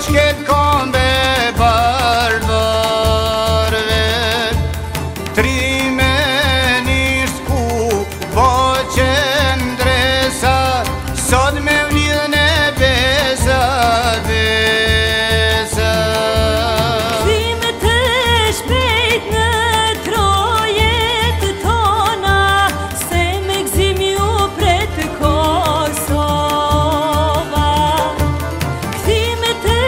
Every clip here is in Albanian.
shket kombe barbarve, trime nisht ku po qëndresa, sot me vlidhën e besa. Kthime të shpejt në trojet tona, se me gzim ju pret Kosova. Kthime të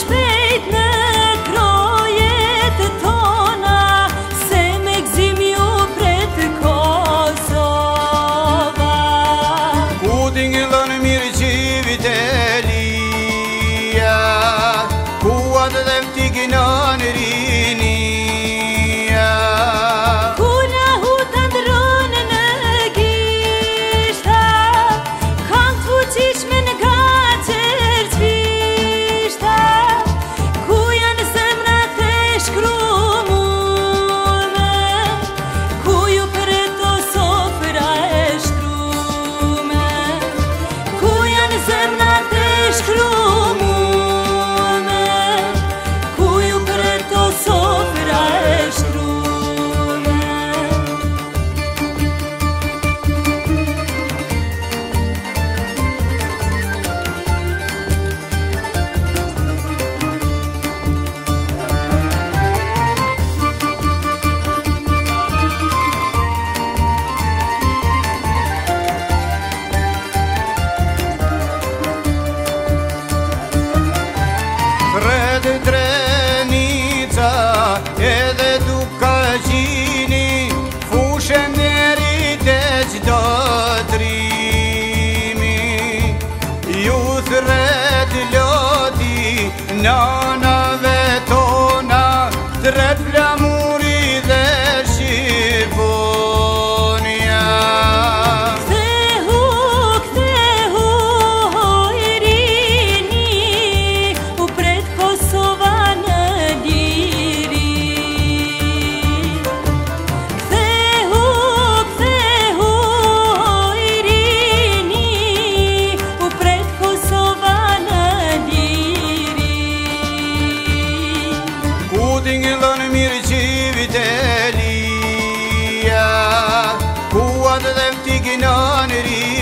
shpejt në trojet tona, se me gzim ju pret Kosova. Ku t'ingëllon mirë qivit e lia, ku atë dhe vtikin anë rinia. Ku në huta ndronë në gishta, kanë të fuqishme nga qërqvishta. Ku janë zemrat e shkrume, ku ju për to sofra e shtrume. Ku janë zemrat e shkrume, ku ju për to sofra e shtrume. Red Drenica edhe duka gjini, fushën derit e gjdo trimi. Ju thret loti nanave tona, thret flamuri dhe Shqiponia. Kthehu Irini, u pret Kosova në liri. Kthehu Irini, u pret Kosova në liri. Ku t'ingëllon mirë qivit e lia, ku atë dhe vtikin anë rinia.